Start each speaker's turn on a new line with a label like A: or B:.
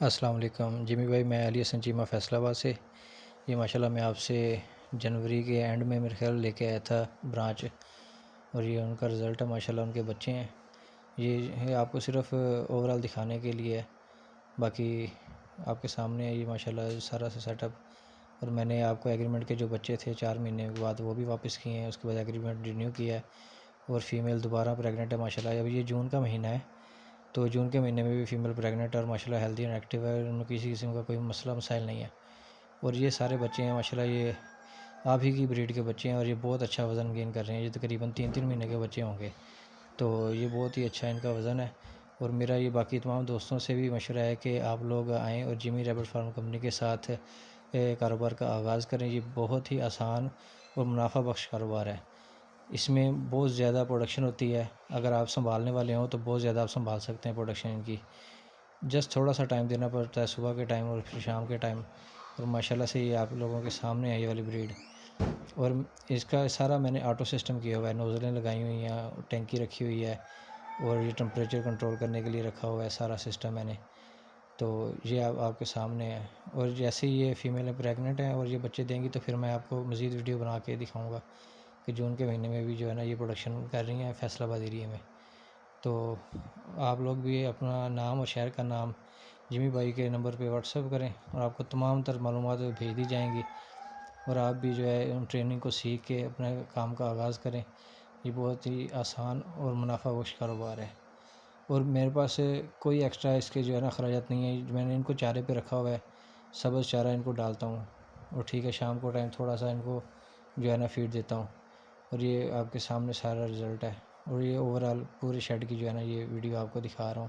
A: السلام علیکم جیمی بھائی، میں علی حسن چیمہ فیصل آباد سے۔ یہ ماشاءاللہ میں آپ سے جنوری کے اینڈ میں میرے خیال لے کے آیا تھا برانچ، اور یہ ان کا رزلٹ ہے۔ ماشاءاللہ ان کے بچے ہیں۔ یہ آپ کو صرف اوورال دکھانے کے لیے ہے، باقی آپ کے سامنے ہے یہ ماشاءاللہ سارا سے سیٹ اپ۔ اور میں نے آپ کو ایگریمنٹ کے جو بچے تھے 4 مہینے کے بعد وہ بھی واپس کیے ہیں، اس کے بعد ایگریمنٹ رینیو کیا ہے، اور فیمیل دوبارہ پریگننٹ ہے ماشاءاللہ۔ اب یہ جون کا مہینہ ہے، تو جون کے مہینے میں بھی فیمیل پریگننٹ اور ماشاءاللہ ہیلدی اینڈ ایکٹیو ہے، ان میں کسی قسم کا کوئی مسئلہ مسائل نہیں ہے۔ اور یہ سارے بچے ہیں ماشاءاللہ، یہ آپ ہی کی بریڈ کے بچے ہیں، اور یہ بہت اچھا وزن گین کر رہے ہیں۔ یہ تقریباً 3 مہینے کے بچے ہوں گے، تو یہ بہت ہی اچھا ان کا وزن ہے۔ اور میرا یہ باقی تمام دوستوں سے بھی مشورہ ہے کہ آپ لوگ آئیں اور جیمی ریبٹ فارم کمپنی کے ساتھ کاروبار کا آغاز کریں۔ یہ بہت ہی آسان اور منافع بخش کاروبار ہے۔ اس میں بہت زیادہ پروڈکشن ہوتی ہے، اگر آپ سنبھالنے والے ہوں تو بہت زیادہ آپ سنبھال سکتے ہیں پروڈکشن ان کی۔ جسٹ تھوڑا سا ٹائم دینا پڑتا ہے، صبح کے ٹائم اور پھر شام کے ٹائم۔ اور ماشاءاللہ سے یہ آپ لوگوں کے سامنے ہے یہ والی بریڈ۔ اور اس کا سارا میں نے آٹو سسٹم کیا ہوا ہے، نوزلیں لگائی ہوئی ہیں، ٹینکی رکھی ہوئی ہے، اور یہ ٹمپریچر کنٹرول کرنے کے لیے رکھا ہوا ہے سارا سسٹم میں نے۔ تو یہ آپ کے سامنے ہے، اور جیسے ہی یہ فیمیل پریگننٹ ہیں اور یہ بچے دیں گی تو پھر میں آپ کو مزید ویڈیو بنا کے دکھاؤں گا کہ جون کے مہینے میں بھی جو ہے نا یہ پروڈکشن کر رہی ہیں فیصل آباد ایریے میں۔ تو آپ لوگ بھی اپنا نام اور شہر کا نام جیمی بھائی کے نمبر پہ واٹس ایپ کریں، اور آپ کو تمام تر معلومات بھیج دی جائیں گی، اور آپ بھی جو ہے ان ٹریننگ کو سیکھ کے اپنے کام کا آغاز کریں۔ یہ بہت ہی آسان اور منافع بخش کاروبار ہے، اور میرے پاس کوئی ایکسٹرا اس کے جو ہے نا اخراجات نہیں ہیں۔ میں نے ان کو چارے پہ رکھا ہوا ہے، سبز چارہ ان کو ڈالتا ہوں، اور ٹھیک ہے شام کو ٹائم تھوڑا سا ان کو جو ہے نا فیڈ دیتا ہوں، اور یہ آپ کے سامنے سارا رزلٹ ہے۔ اور یہ اوورال پورے شیڈ کی جو ہے نا یہ ویڈیو آپ کو دکھا رہا ہوں۔